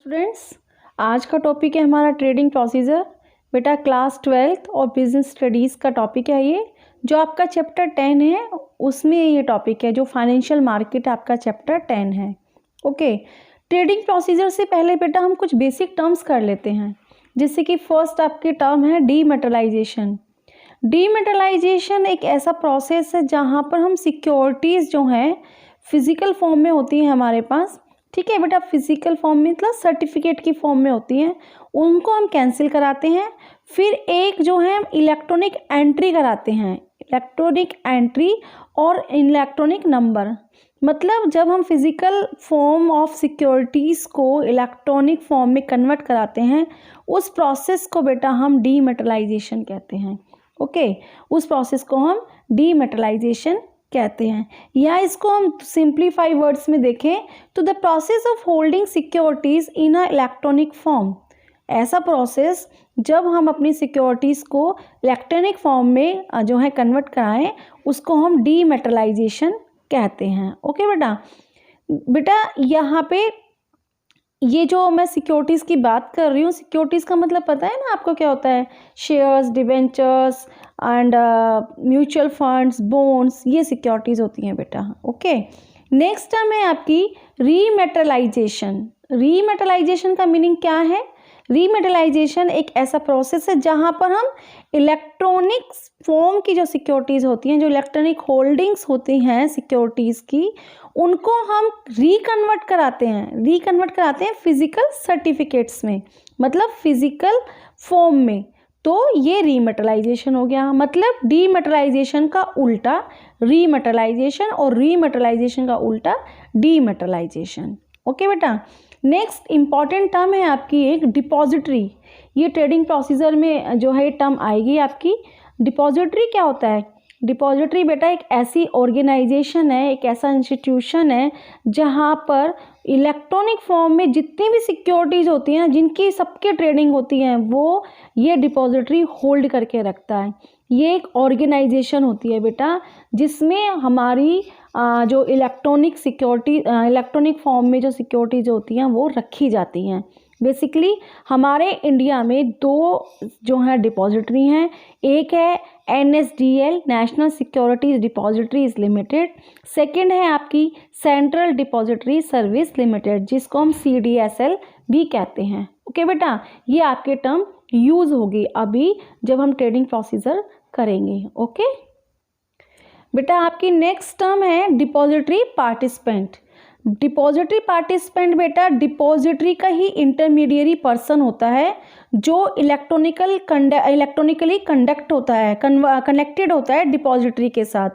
Students, आज का topic है हमारा ट्रेडिंग प्रोसीजर। बेटा क्लास 12th और बिजनेस स्टडीज़ का टॉपिक है ये, जो आपका चैप्टर 10 है उसमें ये टॉपिक है, जो फाइनेंशियल मार्केट आपका चैप्टर 10 है। ओके, ट्रेडिंग प्रोसीजर से पहले बेटा हम कुछ बेसिक टर्म्स कर लेते हैं। जैसे कि फर्स्ट आपकी टर्म है डीमेटलाइजेशन। डीमेटलाइजेशन एक ऐसा प्रोसेस है जहाँ पर हम सिक्योरिटीज़ जो हैं फिज़िकल फॉर्म में होती हैं हमारे पास, ठीक है बेटा, फिजिकल फॉर्म में मतलब सर्टिफिकेट की फॉर्म में होती हैं, उनको हम कैंसिल कराते हैं। फिर एक जो है इलेक्ट्रॉनिक एंट्री कराते हैं, इलेक्ट्रॉनिक एंट्री और इलेक्ट्रॉनिक नंबर। मतलब जब हम फिजिकल फॉर्म ऑफ सिक्योरिटीज़ को इलेक्ट्रॉनिक फॉर्म में कन्वर्ट कराते हैं, उस प्रोसेस को बेटा हम डीमेटलाइजेशन कहते हैं। ओके, उस प्रोसेस को हम डीमेटलाइजेशन कहते हैं। या इसको हम सिंप्लीफाई वर्ड्स में देखें तो the process of holding securities in a electronic form. ऐसा प्रोसेस जब हम अपनी सिक्योरिटीज़ को इलेक्ट्रॉनिक फॉर्म में जो है कन्वर्ट कराएं, उसको हम डीमेटलाइजेशन कहते हैं। ओके बेटा यहाँ पे ये जो मैं सिक्योरिटीज़ की बात कर रही हूँ, सिक्योरिटीज़ का मतलब पता है ना आपको क्या होता है? Shares, debentures and mutual funds, bonds, ये सिक्योरिटीज़ होती हैं बेटा। ओके, नेक्स्ट टर्म है आपकी रीमेटलाइजेशन। रीमेटलाइजेशन का मीनिंग क्या है? रीमेटलाइजेशन एक ऐसा प्रोसेस है जहाँ पर हम इलेक्ट्रॉनिक फॉर्म की जो सिक्योरिटीज़ होती हैं, जो इलेक्ट्रॉनिक होल्डिंग्स होती हैं सिक्योरिटीज़ की, उनको हम रिकन्वर्ट कराते हैं फिजिकल सर्टिफिकेट्स में, मतलब फिजिकल फॉर्म में। तो ये रीमेटलाइजेशन हो गया। मतलब डीमेटलाइजेशन का उल्टा रीमेटलाइजेशन और रीमेटलाइजेशन का उल्टा डीमेटलाइजेशन। ओके बेटा, नेक्स्ट इंपॉर्टेंट टर्म है आपकी एक डिपॉजिटरी। ये ट्रेडिंग प्रोसीजर में जो है टर्म आएगी आपकी। डिपॉजिटरी क्या होता है? डिपॉजिटरी बेटा एक ऐसी ऑर्गेनाइजेशन है, एक ऐसा इंस्टीट्यूशन है जहाँ पर इलेक्ट्रॉनिक फॉर्म में जितनी भी सिक्योरिटीज़ होती हैं, जिनकी सबके ट्रेडिंग होती हैं, वो ये डिपॉजिटरी होल्ड करके रखता है। ये एक ऑर्गेनाइजेशन होती है बेटा, जिसमें हमारी जो इलेक्ट्रॉनिक फॉर्म में जो सिक्योरिटीज होती हैं वो रखी जाती हैं। बेसिकली हमारे इंडिया में दो जो हैं डिपॉजिटरी हैं। एक है NSDL, national securities depositories limited. Second है आपकी सेंट्रल डिपॉजिटरी सर्विस लिमिटेड, जिसको हम CDSL भी कहते हैं। ओके बेटा, ये आपके टर्म यूज़ होगी अभी जब हम ट्रेडिंग प्रोसीजर करेंगे। ओके बेटा, आपकी नेक्स्ट टर्म है डिपॉजिटरी पार्टिसिपेंट। डिपॉजिटरी पार्टिसिपेंट बेटा डिपॉजिटरी का ही इंटरमीडिएरी पर्सन होता है, जो इलेक्ट्रॉनिकली कंडक्ट होता है, कनेक्टेड होता है डिपॉजिटरी के साथ,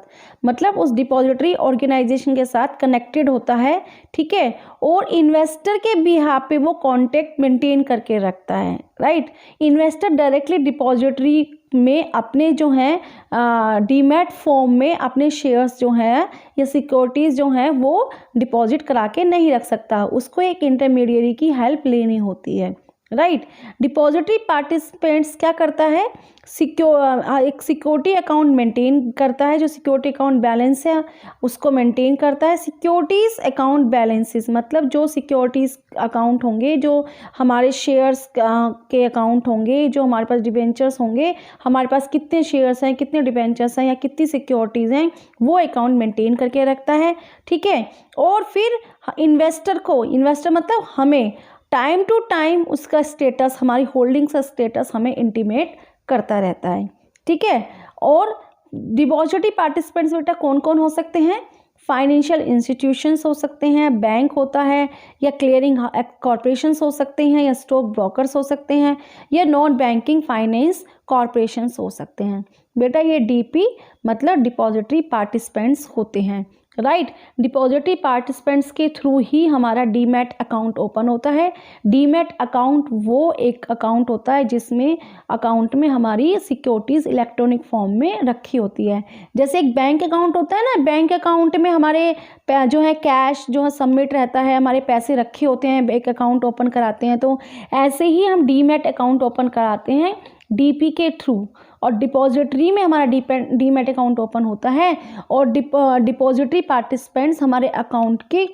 मतलब उस डिपॉजिटरी ऑर्गेनाइजेशन के साथ कनेक्टेड होता है, ठीक है। और इन्वेस्टर के बिहाफ पे वो कॉन्टेक्ट मेंटेन करके रखता है, राइट। इन्वेस्टर डायरेक्टली डिपॉजिटरी में अपने जो हैं डीमैट फॉर्म में अपने शेयर्स जो हैं या सिक्योरिटीज़ जो हैं वो डिपॉजिट करा के नहीं रख सकता, उसको एक इंटरमीडिएरी की हेल्प लेनी होती है, राइट। डिपॉजिटरी पार्टिसिपेंट्स क्या करता है? एक सिक्योरिटी अकाउंट मेंटेन करता है, जो सिक्योरिटी अकाउंट बैलेंस है उसको मेंटेन करता है। सिक्योरिटीज़ अकाउंट बैलेंसेस मतलब जो सिक्योरिटीज़ अकाउंट होंगे, जो हमारे शेयर्स के अकाउंट होंगे, जो हमारे पास डिबेंचर्स होंगे, हमारे पास कितने शेयर्स हैं, कितने डिबेंचर्स हैं या कितनी सिक्योरिटीज़ हैं, वो अकाउंट मेंटेन करके रखता है, ठीक है। और फिर इन्वेस्टर मतलब हमें टाइम टू टाइम उसका स्टेटस, हमारी होल्डिंग्स का स्टेटस हमें इंटीमेट करता रहता है, ठीक है। और डिपॉजिटरी पार्टिसिपेंट्स बेटा कौन कौन हो सकते हैं? फाइनेंशियल इंस्टीट्यूशंस हो सकते हैं, बैंक होता है, या क्लियरिंग कॉरपोरेशंस हो सकते हैं, या स्टॉक ब्रोकर्स हो सकते हैं, या नॉन बैंकिंग फाइनेंस कॉरपोरेशंस हो सकते हैं। बेटा ये DP मतलब डिपॉजिटरी पार्टिसिपेंट्स होते हैं, राइट। डिपॉजिटरी पार्टिसिपेंट्स के थ्रू ही हमारा डीमैट अकाउंट ओपन होता है। डीमैट अकाउंट वो एक अकाउंट होता है जिसमें अकाउंट में हमारी सिक्योरिटीज़ इलेक्ट्रॉनिक फॉर्म में रखी होती है। जैसे एक बैंक अकाउंट होता है ना, बैंक अकाउंट में हमारे जो है कैश जो है सबमिट रहता है, हमारे पैसे रखे होते हैं, बैंक अकाउंट ओपन कराते हैं, तो ऐसे ही हम डीमैट अकाउंट ओपन कराते हैं DP के थ्रू। और डिपॉजिटरी में हमारा डीमैट अकाउंट ओपन होता है, और डिपॉजिटरी पार्टिसिपेंट्स हमारे अकाउंट के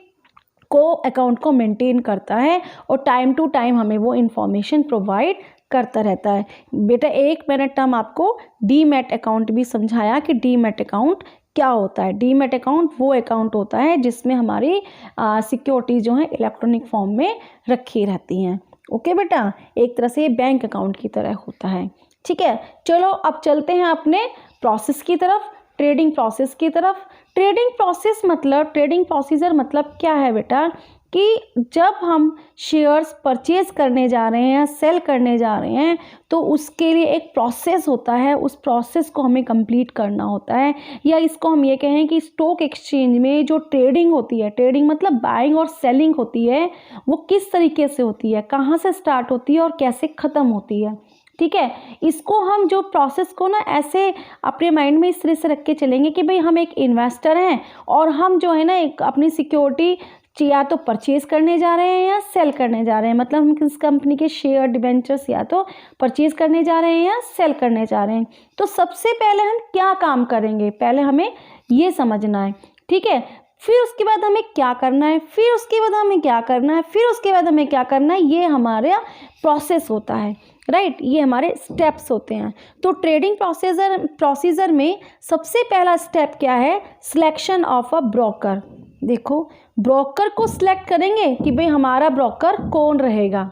अकाउंट को मेंटेन करता है और टाइम टू टाइम हमें वो इन्फॉर्मेशन प्रोवाइड करता रहता है। बेटा 1 मिनट हम आपको डीमैट अकाउंट भी समझाया कि डीमैट अकाउंट क्या होता है। डीमैट अकाउंट वो अकाउंट होता है जिसमें हमारी सिक्योरिटी जो है इलेक्ट्रॉनिक फॉर्म में रखी रहती हैं। ओके बेटा, एक तरह से बैंक अकाउंट की तरह होता है। ठीक है, चलो अब चलते हैं अपने प्रोसेस की तरफ, ट्रेडिंग प्रोसेस की तरफ। ट्रेडिंग प्रोसेस मतलब, ट्रेडिंग प्रोसीजर मतलब क्या है बेटा, कि जब हम शेयर्स परचेज करने जा रहे हैं या सेल करने जा रहे हैं तो उसके लिए एक प्रोसेस होता है, उस प्रोसेस को हमें कंप्लीट करना होता है। या इसको हम ये कहें कि स्टॉक एक्सचेंज में जो ट्रेडिंग होती है, ट्रेडिंग मतलब बाइंग और सेलिंग होती है, वो किस तरीके से होती है, कहाँ से स्टार्ट होती है और कैसे ख़त्म होती है। ठीक है, इसको हम जो प्रोसेस को ना ऐसे अपने माइंड में इस तरह से रख के चलेंगे कि भाई हम एक इन्वेस्टर हैं और हम जो है ना एक अपनी सिक्योरिटी या तो परचेज करने जा रहे हैं या सेल करने जा रहे हैं। मतलब हम किस कंपनी के शेयर डिबेंचर्स या तो परचेज करने जा रहे हैं या सेल करने जा रहे हैं। तो सबसे पहले हम क्या काम करेंगे, पहले हमें ये समझना है। ठीक है, फिर उसके बाद हमें क्या करना है, फिर उसके बाद हमें क्या करना है, फिर उसके बाद हमें क्या करना है, ये हमारा प्रोसेस होता है। राइट, ये हमारे स्टेप्स होते हैं। तो ट्रेडिंग प्रोसीजर में सबसे पहला स्टेप क्या है, सिलेक्शन ऑफ अ ब्रोकर। देखो, ब्रोकर को सिलेक्ट करेंगे कि भाई हमारा ब्रोकर कौन रहेगा,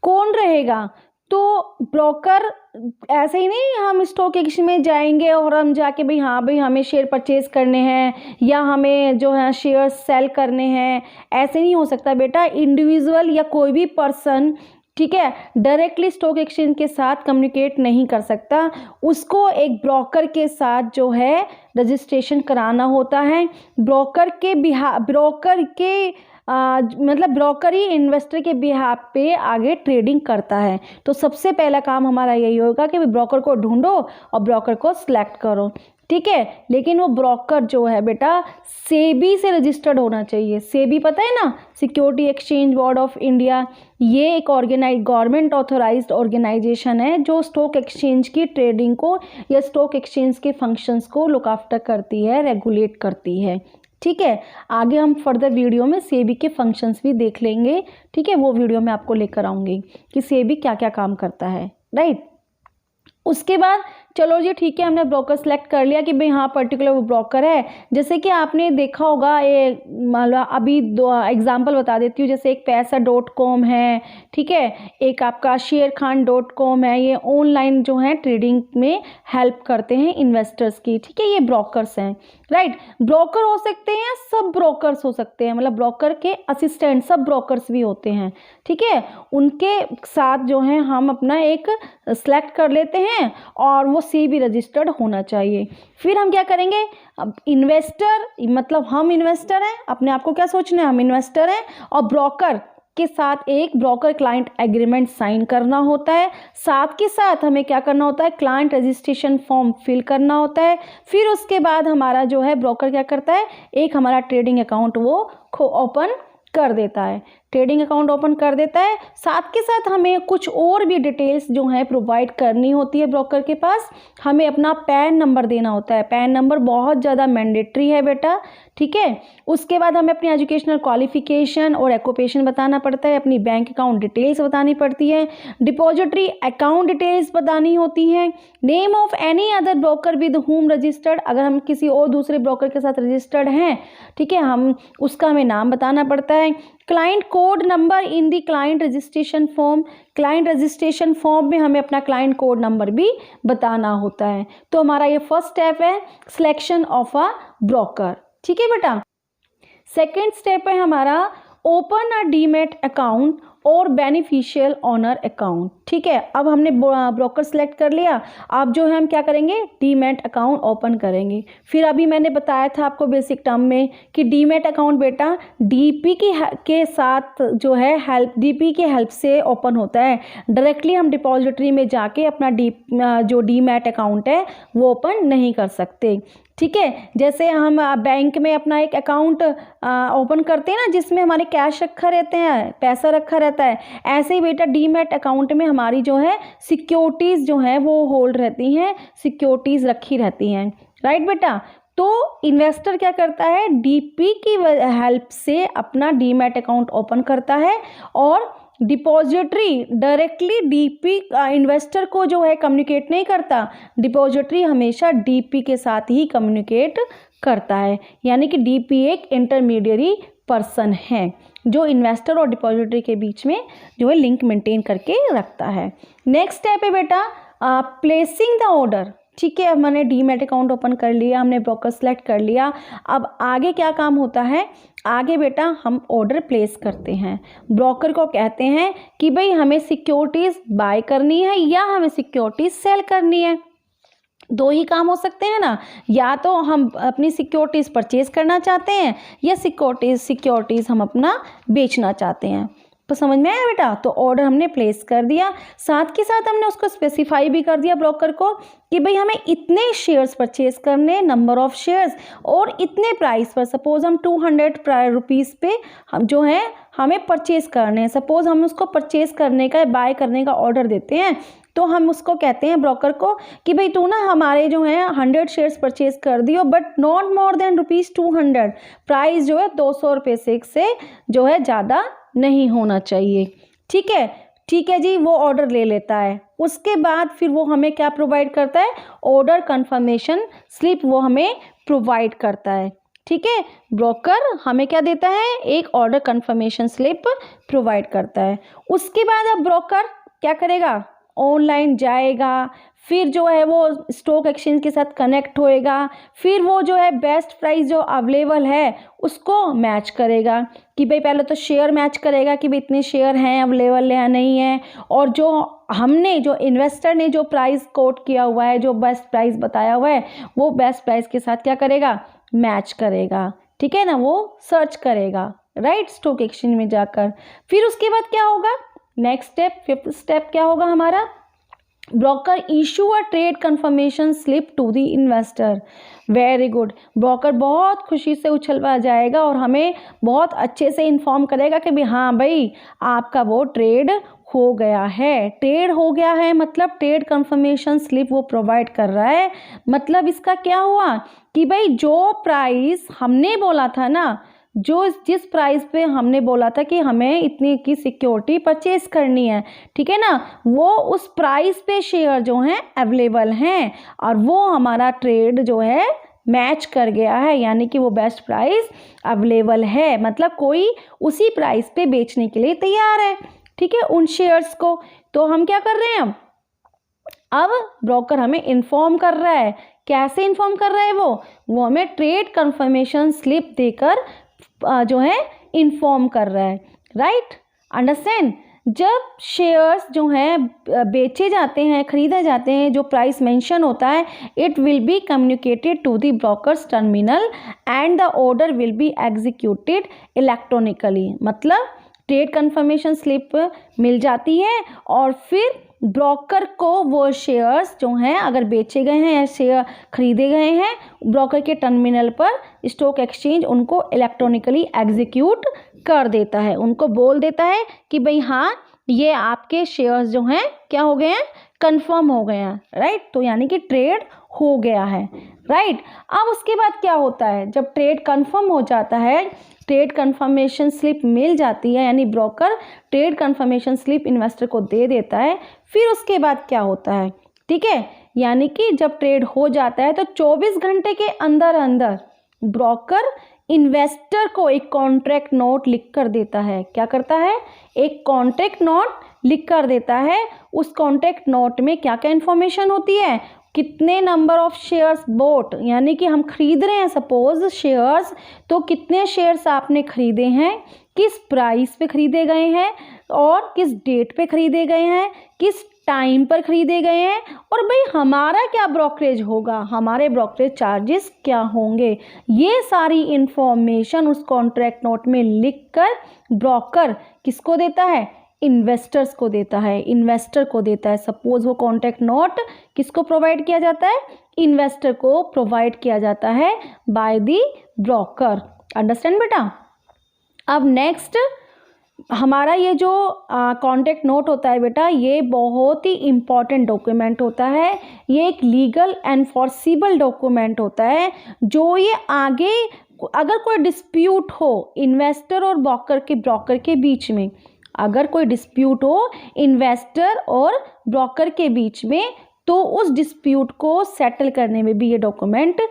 कौन रहेगा। तो ब्रोकर ऐसे ही नहीं हम स्टॉक एक्सचेंज में जाएंगे और हम जाके भाई हाँ भाई हमें शेयर परचेज करने हैं या हमें जो है शेयर सेल करने हैं, ऐसे नहीं हो सकता बेटा। इंडिविजुअल या कोई भी पर्सन, ठीक है, डायरेक्टली स्टॉक एक्सचेंज के साथ कम्युनिकेट नहीं कर सकता, उसको एक ब्रोकर के साथ जो है रजिस्ट्रेशन कराना होता है। ब्रोकर ही इन्वेस्टर के बिहाफ पे आगे ट्रेडिंग करता है। तो सबसे पहला काम हमारा यही होगा कि ब्रोकर को ढूंढो और ब्रोकर को सिलेक्ट करो। ठीक है, लेकिन वो ब्रोकर जो है बेटा सेबी से रजिस्टर्ड होना चाहिए। सेबी पता है ना, security exchange board of India. ये एक गवर्नमेंट ऑथोराइज्ड ऑर्गेनाइजेशन है जो स्टॉक एक्सचेंज की ट्रेडिंग को या स्टॉक एक्सचेंज के फंक्शंस को लुक आफ्टर करती है, रेगुलेट करती है। ठीक है, आगे हम फर्दर वीडियो में सेबी के फंक्शंस भी देख लेंगे। ठीक है, वो वीडियो मैं आपको लेकर आऊँगी कि सेबी क्या क्या काम करता है। राइट, उसके बाद चलो जी ठीक है, हमने ब्रोकर सेलेक्ट कर लिया कि भाई हाँ पर्टिकुलर वो ब्रोकर है। जैसे कि आपने देखा होगा, ये मतलब अभी 2 एग्जांपल बता देती हूँ। जैसे एक पैसा.com है, ठीक है, एक आपका शेरखान.com है। ये ऑनलाइन जो है ट्रेडिंग में हेल्प करते हैं इन्वेस्टर्स की। ठीक है, ये ब्रोकर्स हैं। राइट, ब्रोकर हो सकते हैं, सब ब्रोकर्स हो सकते हैं, मतलब ब्रोकर के असिस्टेंट सब ब्रोकर्स भी होते हैं। ठीक है, उनके साथ जो है हम अपना एक सेलेक्ट कर लेते हैं और वो सेबी रजिस्टर्ड होना चाहिए। फिर हम क्या करेंगे, अब इन्वेस्टर मतलब हम इन्वेस्टर हैं, अपने आप को क्या सोचना है, हम इन्वेस्टर हैं, और ब्रोकर के साथ एक ब्रोकर क्लाइंट एग्रीमेंट साइन करना होता है। साथ के साथ हमें क्या करना होता है, क्लाइंट रजिस्ट्रेशन फॉर्म फिल करना होता है। फिर उसके बाद हमारा जो है ब्रोकर क्या करता है, एक हमारा ट्रेडिंग अकाउंट वो ओपन कर देता है, ट्रेडिंग अकाउंट ओपन कर देता है। साथ के साथ हमें कुछ और भी डिटेल्स जो है प्रोवाइड करनी होती है ब्रोकर के पास। हमें अपना पैन नंबर देना होता है, पैन नंबर बहुत ज़्यादा मैंडेटरी है बेटा। ठीक है, उसके बाद हमें अपनी एजुकेशनल क्वालिफिकेशन और ऑक्यूपेशन बताना पड़ता है, अपनी बैंक अकाउंट डिटेल्स बतानी पड़ती है, डिपॉजिटरी अकाउंट डिटेल्स बतानी होती है, name of any other broker with home registered, अगर हम किसी और दूसरे ब्रोकर के साथ रजिस्टर्ड हैं, ठीक है, हम उसका हमें नाम बताना पड़ता है। Client code number in the client registration form, client registration form में हमें अपना क्लाइंट कोड नंबर भी बताना होता है। तो हमारा ये फर्स्ट स्टेप है सिलेक्शन ऑफ अ ब्रोकर। ठीक है बेटा, सेकेंड स्टेप है हमारा ओपन अ डीमैट अकाउंट और बेनिफिशियल ओनर अकाउंट। ठीक है, अब हमने ब्रोकर सेलेक्ट कर लिया, अब जो है हम क्या करेंगे, डीमैट अकाउंट ओपन करेंगे। फिर अभी मैंने बताया था आपको बेसिक टर्म में कि डीमैट अकाउंट बेटा डीपी के साथ जो है डीपी के हेल्प से ओपन होता है। डायरेक्टली हम डिपॉजिटरी में जाके अपना जो डीमैट अकाउंट है वो ओपन नहीं कर सकते। ठीक है, जैसे हम बैंक में अपना एक अकाउंट ओपन करते हैं ना, जिसमें हमारे कैश रखा रहते हैं, पैसा रखा रहता है, ऐसे ही बेटा डीमैट अकाउंट में हमारी जो है सिक्योरिटीज़ जो है वो होल्ड रहती हैं, सिक्योरिटीज़ रखी रहती हैं। राइट बेटा, तो इन्वेस्टर क्या करता है, डीपी की हेल्प से अपना डीमैट अकाउंट ओपन करता है और डिपॉजिटरी डायरेक्टली डीपी इन्वेस्टर को जो है कम्युनिकेट नहीं करता, डिपॉजिटरी हमेशा डीपी के साथ ही कम्युनिकेट करता है। यानी कि डीपी एक इंटरमीडियरी पर्सन है जो इन्वेस्टर और डिपॉजिटरी के बीच में जो है लिंक मेंटेन करके रखता है। नेक्स्ट स्टेप है बेटा प्लेसिंग द ऑर्डर। ठीक है, मैंने डीमैट अकाउंट ओपन कर लिया, हमने ब्रोकर सेलेक्ट कर लिया। अब आगे क्या काम होता है, आगे बेटा हम ऑर्डर प्लेस करते हैं। ब्रोकर को कहते हैं कि भाई हमें सिक्योरिटीज़ बाय करनी है या हमें सिक्योरिटीज़ सेल करनी है। दो ही काम हो सकते हैं ना, या तो हम अपनी सिक्योरिटीज़ परचेज करना चाहते हैं या सिक्योरिटीज़ हम अपना बेचना चाहते हैं। तो समझ में आया बेटा। तो ऑर्डर हमने प्लेस कर दिया, साथ के साथ हमने उसको स्पेसिफाई भी कर दिया ब्रोकर को कि भाई हमें इतने शेयर्स परचेज करने, नंबर ऑफ शेयर्स और इतने प्राइस पर। सपोज हम 200 रुपीज़ पे हम जो है हमें परचेज करने हैं। सपोज हम उसको परचेज करने का, बाय करने का ऑर्डर देते हैं, तो हम उसको कहते हैं ब्रोकर को कि भाई तू ना हमारे जो है 100 शेयर्स परचेज कर दियो, but not more than ₹200। Price जो है 200 रुपये से जो है ज़्यादा नहीं होना चाहिए। ठीक है, ठीक है जी, वो ऑर्डर ले लेता है। उसके बाद फिर वो हमें क्या प्रोवाइड करता है, ऑर्डर कंफर्मेशन स्लिप वो हमें प्रोवाइड करता है। ठीक है, ब्रोकर हमें क्या देता है, एक ऑर्डर कंफर्मेशन स्लिप प्रोवाइड करता है। उसके बाद अब ब्रोकर क्या करेगा, ऑनलाइन जाएगा, फिर जो है वो स्टॉक एक्सचेंज के साथ कनेक्ट होएगा, फिर वो जो है बेस्ट प्राइस जो अवेलेबल है उसको मैच करेगा कि भाई पहले तो शेयर मैच करेगा कि भाई इतने शेयर हैं अवेलेबल या नहीं है, और जो हमने जो इन्वेस्टर ने जो प्राइस कोट किया हुआ है, जो बेस्ट प्राइस बताया हुआ है, वो बेस्ट प्राइस के साथ क्या करेगा, मैच करेगा। ठीक है ना, वो सर्च करेगा राइट स्टॉक एक्सचेंज में जाकर। फिर उसके बाद क्या होगा, नेक्स्ट स्टेप, फिफ्थ स्टेप क्या होगा हमारा, broker issue a trade confirmation slip to the investor. Very good, broker बहुत खुशी से उछलवा जाएगा और हमें बहुत अच्छे से इन्फॉर्म करेगा कि भाई हाँ भाई आपका वो ट्रेड हो गया है। ट्रेड हो गया है मतलब ट्रेड कंफर्मेशन स्लिप वो प्रोवाइड कर रहा है। मतलब इसका क्या हुआ कि भाई जो प्राइस हमने बोला था ना, जो जिस प्राइस पे हमने बोला था कि हमें इतनी की सिक्योरिटी परचेज करनी है, ठीक है ना, वो उस प्राइस पे शेयर जो हैं अवेलेबल हैं और वो हमारा ट्रेड जो है मैच कर गया है, यानी कि वो बेस्ट प्राइस अवेलेबल है। मतलब कोई उसी प्राइस पे बेचने के लिए तैयार है, ठीक है, उन शेयर्स को। तो हम क्या कर रहे हैं, अब ब्रोकर हमें इन्फॉर्म कर रहा है। कैसे इन्फॉर्म कर रहा है वो हमें ट्रेड कंफर्मेशन स्लिप देकर जो है इन्फॉर्म कर रहा है। Right, understand. जब शेयर्स जो हैं बेचे जाते हैं, खरीदे जाते हैं, जो प्राइस मेंशन होता है, it will be communicated to the broker's terminal and the order will be executed electronically. मतलब ट्रेड कंफर्मेशन स्लिप मिल जाती है और फिर ब्रोकर को वो शेयर्स जो हैं अगर बेचे गए हैं या शेयर खरीदे गए हैं, ब्रोकर के टर्मिनल पर स्टॉक एक्सचेंज उनको इलेक्ट्रॉनिकली एग्जीक्यूट कर देता है, उनको बोल देता है कि भाई हाँ ये आपके शेयर्स जो हैं क्या हो गए हैं, कंफर्म हो गए हैं। राइट, तो यानी कि ट्रेड हो गया है। राइट, अब उसके बाद क्या होता है, जब ट्रेड कंफर्म हो जाता है, ट्रेड कंफर्मेशन स्लिप मिल जाती है, यानी broker trade confirmation slip investor को दे देता है। फिर उसके बाद क्या होता है, ठीक है, यानी कि जब ट्रेड हो जाता है तो 24 घंटे के अंदर अंदर ब्रोकर इन्वेस्टर को एक कॉन्ट्रैक्ट नोट लिख कर देता है। क्या करता है, एक कॉन्ट्रैक्ट नोट लिख कर देता है। उस कॉन्ट्रैक्ट नोट में क्या क्या इन्फॉर्मेशन होती है, कितने नंबर ऑफ शेयर्स बोट, यानी कि हम खरीद रहे हैं सपोज शेयर्स, तो कितने शेयर्स आपने खरीदे हैं, किस प्राइस पे खरीदे गए हैं और किस डेट पे खरीदे गए हैं, किस टाइम पर खरीदे गए हैं, और भाई हमारा क्या ब्रोकरेज होगा, हमारे ब्रोकरेज चार्जेस क्या होंगे। ये सारी इंफॉर्मेशन उस कॉन्ट्रैक्ट नोट में लिखकर ब्रोकर किसको देता है, इन्वेस्टर्स को देता है, इन्वेस्टर को देता है। सपोज वो कॉन्ट्रैक्ट नोट किसको प्रोवाइड किया जाता है, इन्वेस्टर को प्रोवाइड किया जाता है बाय द ब्रोकर। अंडरस्टैंड बेटा। अब नेक्स्ट हमारा ये जो कॉन्ट्रैक्ट नोट होता है बेटा, ये बहुत ही इम्पॉर्टेंट डॉक्यूमेंट होता है। ये एक लीगल एनफोर्सिबल डॉक्यूमेंट होता है, जो ये आगे अगर कोई डिस्प्यूट हो इन्वेस्टर और ब्रोकर के बीच में, अगर कोई डिस्प्यूट हो इन्वेस्टर और ब्रोकर के बीच में, तो उस डिस्प्यूट को सेटल करने में भी ये डॉक्यूमेंट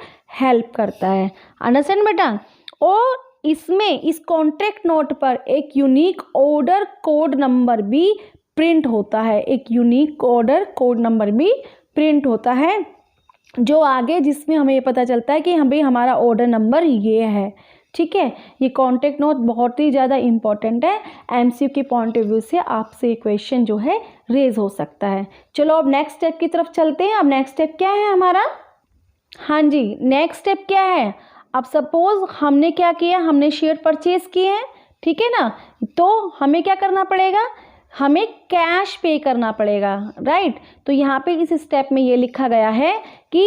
हेल्प करता है। अंडरस्टैंड बेटा। और इसमें इस कॉन्ट्रैक्ट नोट पर एक यूनिक ऑर्डर कोड नंबर भी प्रिंट होता है, एक यूनिक ऑर्डर कोड नंबर भी प्रिंट होता है, जो आगे जिसमें हमें ये पता चलता है कि भाई हमारा ऑर्डर नंबर ये है। ठीक है, ये कॉन्ट्रैक्ट नोट बहुत ही ज़्यादा इम्पॉर्टेंट है। एमसीक्यू के पॉइंट ऑफ व्यू से आपसे ये क्वेश्चन जो है रेज हो सकता है। चलो अब नेक्स्ट स्टेप की तरफ चलते हैं। अब नेक्स्ट स्टेप क्या है हमारा? हाँ जी, नेक्स्ट स्टेप क्या है? अब सपोज हमने क्या किया, हमने शेयर परचेज किए हैं, ठीक है ना, तो हमें क्या करना पड़ेगा, हमें कैश पे करना पड़ेगा, राइट। तो यहाँ पे इस स्टेप में ये लिखा गया है कि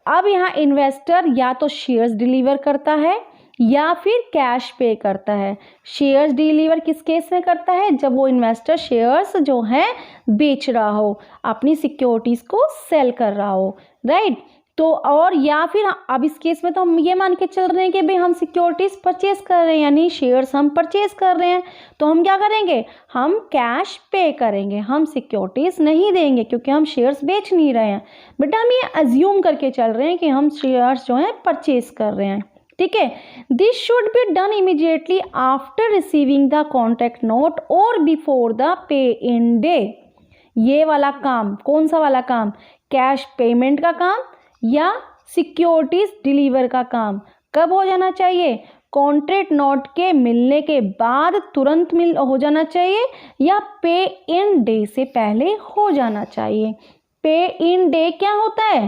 अब यहाँ इन्वेस्टर या तो शेयर्स डिलीवर करता है या फिर कैश पे करता है। शेयर्स डिलीवर किस केस में करता है? जब वो इन्वेस्टर शेयर्स जो है बेच रहा हो, अपनी सिक्योरिटीज़ को सेल कर रहा हो, राइट। तो और या फिर अब इस केस में तो हम ये मान के चल रहे हैं कि भाई हम सिक्योरिटीज़ परचेज कर रहे हैं, यानी शेयर्स हम परचेज कर रहे हैं, तो हम क्या करेंगे, हम कैश पे करेंगे, हम सिक्योरिटीज़ नहीं देंगे क्योंकि हम शेयर्स बेच नहीं रहे हैं। बेटा हम ये अज्यूम करके चल रहे हैं कि हम शेयर्स जो हैं परचेज कर रहे हैं, ठीक है। This should be done immediately after receiving the contract note और before the pay in day. ये वाला काम, कौन सा वाला काम? कैश पेमेंट का काम या सिक्योरिटीज डिलीवर का काम कब हो जाना चाहिए? कॉन्ट्रैक्ट नोट के मिलने के बाद तुरंत हो जाना चाहिए या पे इन डे से पहले हो जाना चाहिए। पे इन डे क्या होता है?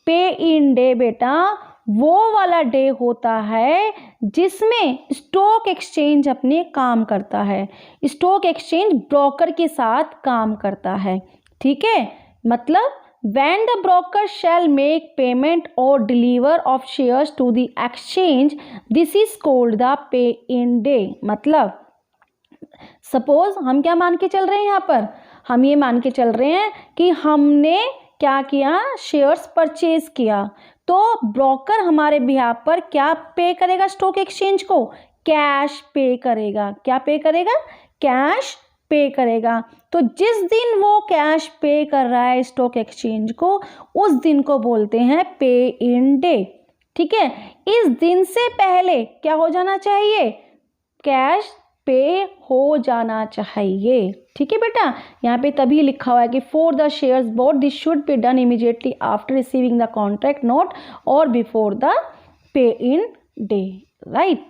पे इन डे बेटा वो वाला डे होता है जिसमें स्टॉक एक्सचेंज अपने काम करता है, स्टॉक एक्सचेंज ब्रोकर के साथ काम करता है, ठीक है। मतलब when the broker shall make payment or deliver of shares to the exchange, this is called the pay in day। मतलब सपोज हम क्या मान के चल रहे हैं यहाँ पर, हम ये मान के चल रहे हैं कि हमने क्या किया, शेयर्स परचेज किया, तो ब्रोकर हमारे बिहाफ पर क्या पे करेगा, स्टॉक एक्सचेंज को कैश पे करेगा। क्या पे करेगा? कैश पे करेगा। तो जिस दिन वो कैश पे कर रहा है स्टॉक एक्सचेंज को, उस दिन को बोलते हैं पे इन डे, ठीक है। इस दिन से पहले क्या हो जाना चाहिए? कैश पे हो जाना चाहिए, ठीक है बेटा। यहाँ पे तभी लिखा हुआ है कि for the shares board this should be done immediately after receiving the contract note और before the pay in day, right.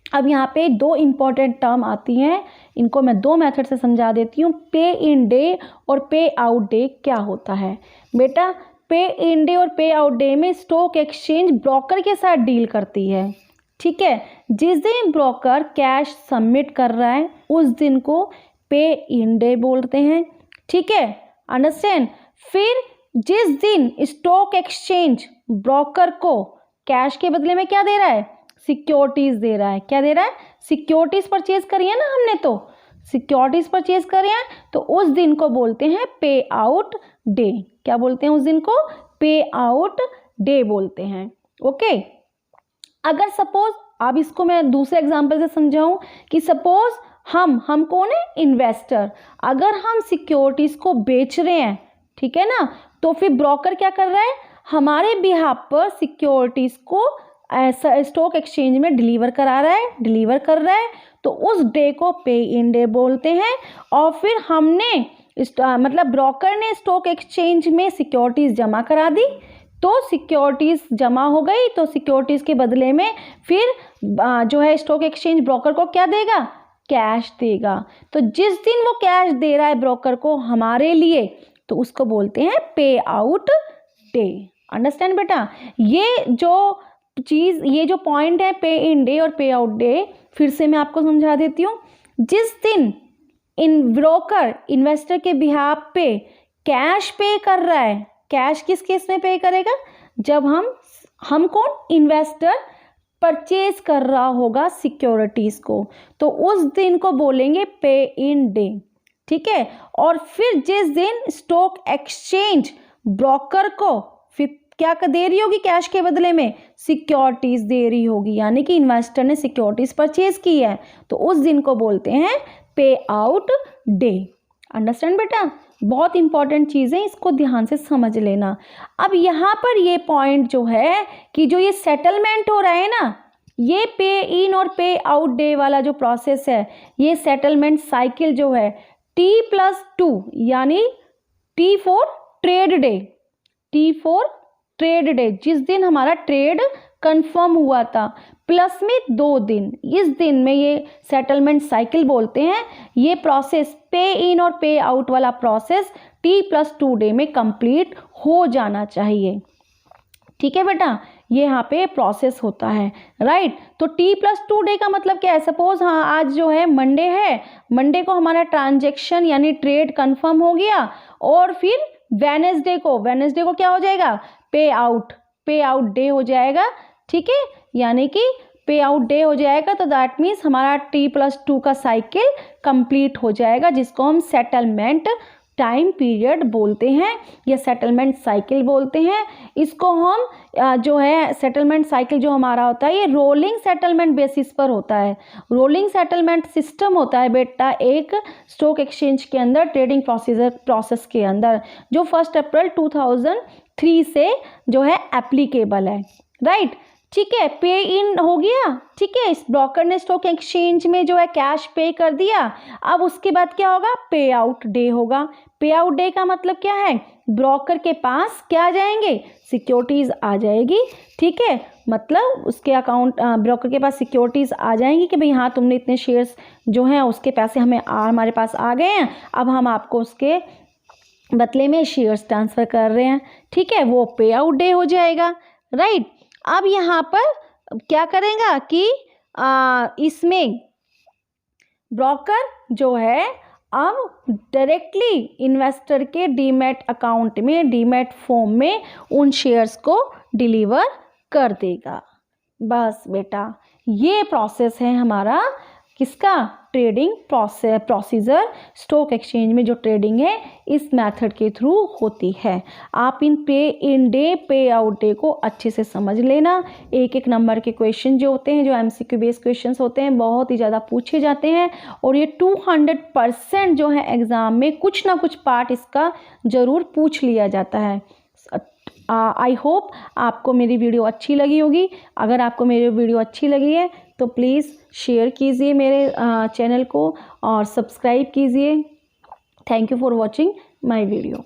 अब यहाँ पे दो इम्पॉर्टेंट टर्म आती हैं, इनको मैं दो मेथड से समझा देती हूँ। पे इन डे और पे आउट डे क्या होता है बेटा? पे इन डे और पे आउट डे में स्टॉक एक्सचेंज ब्रोकर के साथ डील करती है, ठीक है। जिस दिन ब्रोकर कैश सबमिट कर रहा है उस दिन को पे इन डे बोलते हैं, ठीक है, अंडरस्टैंड। फिर जिस दिन स्टॉक एक्सचेंज ब्रोकर को कैश के बदले में क्या दे रहा है? सिक्योरिटीज दे रहा है। क्या दे रहा है? सिक्योरिटीज परचेज करी है ना हमने, तो सिक्योरिटीज परचेज करी है, तो उस दिन को बोलते हैं पे आउट डे। क्या बोलते हैं उस दिन को? पे आउट डे बोलते हैं, ओके। अगर सपोज, अब इसको मैं दूसरे एग्जांपल से समझाऊं कि सपोज हम कौन है? इन्वेस्टर। अगर हम सिक्योरिटीज को बेच रहे हैं, ठीक है ना, तो फिर ब्रोकर क्या कर रहा है? हमारे बिहाफ पर सिक्योरिटीज को ऐसा स्टॉक एक्सचेंज में डिलीवर कर रहा है, तो उस डे को पे इन डे बोलते हैं। और फिर हमने मतलब ब्रोकर ने स्टॉक एक्सचेंज में सिक्योरिटीज जमा करा दी, तो सिक्योरिटीज जमा हो गई, तो सिक्योरिटीज के बदले में फिर जो है स्टॉक एक्सचेंज ब्रोकर को क्या देगा? कैश देगा। तो जिस दिन वो कैश दे रहा है ब्रोकर को हमारे लिए, तो उसको बोलते हैं पे आउट डे। अंडरस्टैंड बेटा? ये जो चीज़, ये जो पॉइंट है पे इन डे और पे आउट डे, फिर से मैं आपको समझा देती हूँ। जिस दिन ब्रोकर इन्वेस्टर के बिहाफ पे कैश पे कर रहा है, कैश किस केस में पे करेगा? जब हम कौन? इन्वेस्टर परचेज कर रहा होगा सिक्योरिटीज़ को, तो उस दिन को बोलेंगे पे इन डे, ठीक है। और फिर जिस दिन स्टॉक एक्सचेंज ब्रोकर को फिर क्या दे रही होगी कैश के बदले में, सिक्योरिटीज़ दे रही होगी, यानी कि इन्वेस्टर ने सिक्योरिटीज़ परचेज की है, तो उस दिन को बोलते हैं पे आउट डे। अंडरस्टैंड बेटा, बहुत इंपॉर्टेंट चीज़ है, इसको ध्यान से समझ लेना। अब यहाँ पर ये पॉइंट जो है कि जो ये सेटलमेंट हो रहा है ना, ये पे इन और पे आउट डे वाला जो प्रोसेस है, ये सेटलमेंट साइकिल जो है T+2 यानी T for trade day, T for trade day, जिस दिन हमारा ट्रेड कंफर्म हुआ था, प्लस में 2 दिन, इस दिन में ये सेटलमेंट साइकिल बोलते हैं। ये प्रोसेस पे इन और पे आउट वाला प्रोसेस T+2 डे में कंप्लीट हो जाना चाहिए, ठीक है बेटा, ये यहाँ पे प्रोसेस होता है, राइट। तो T+2 डे का मतलब क्या है, सपोज हाँ आज जो है मंडे है, मंडे को हमारा ट्रांजेक्शन यानी ट्रेड कंफर्म हो गया, और फिर वेडनेसडे को क्या हो जाएगा, पे आउट डे हो जाएगा, ठीक है, यानी कि पे आउट डे हो जाएगा, तो दैट मीन्स हमारा T+2 का साइकिल कंप्लीट हो जाएगा, जिसको हम सेटलमेंट टाइम पीरियड बोलते हैं या सेटलमेंट साइकिल बोलते हैं। इसको हम जो है सेटलमेंट साइकिल जो हमारा होता है, ये रोलिंग सेटलमेंट बेसिस पर होता है। रोलिंग सेटलमेंट सिस्टम होता है बेटा एक स्टॉक एक्सचेंज के अंदर, ट्रेडिंग प्रोसेस के अंदर, जो 1 अप्रैल 2003 से जो है एप्लीकेबल है, राइट, ठीक है। पे इन हो गया, ठीक है, इस ब्रोकर ने स्टॉक एक्सचेंज में जो है कैश पे कर दिया। अब उसके बाद क्या होगा, पे आउट डे होगा। पे आउट डे का मतलब क्या है, ब्रोकर के पास क्या आ जाएंगे, सिक्योरिटीज़ आ जाएगी, ठीक है, मतलब उसके अकाउंट ब्रोकर के पास सिक्योरिटीज़ आ जाएंगी कि भाई हाँ तुमने इतने शेयर्स जो हैं उसके पैसे हमारे पास आ गए हैं, अब हम आपको उसके बदले में शेयर्स ट्रांसफ़र कर रहे हैं, ठीक है, वो पे आउट डे हो जाएगा, राइट। अब यहाँ पर क्या करेगा कि इसमें ब्रोकर जो है अब डायरेक्टली इन्वेस्टर के डीमैट अकाउंट में, डीमैट फॉर्म में उन शेयर्स को डिलीवर कर देगा। बस बेटा ये प्रोसेस है हमारा किसका, ट्रेडिंग प्रोसीजर, स्टॉक एक्सचेंज में जो ट्रेडिंग है इस मेथड के थ्रू होती है। आप इन पे इन डे पे आउट डे को अच्छे से समझ लेना। एक एक नंबर के क्वेश्चन जो होते हैं, जो MCQ बेस्ड क्वेश्चंस होते हैं, बहुत ही ज़्यादा पूछे जाते हैं, और ये 200% जो है एग्ज़ाम में कुछ ना कुछ पार्ट इसका ज़रूर पूछ लिया जाता है। आई होप आपको मेरी वीडियो अच्छी लगी होगी। अगर आपको मेरी वीडियो अच्छी लगी है तो प्लीज़ शेयर कीजिए मेरे चैनल को और सब्सक्राइब कीजिए। Thank you for watching my video.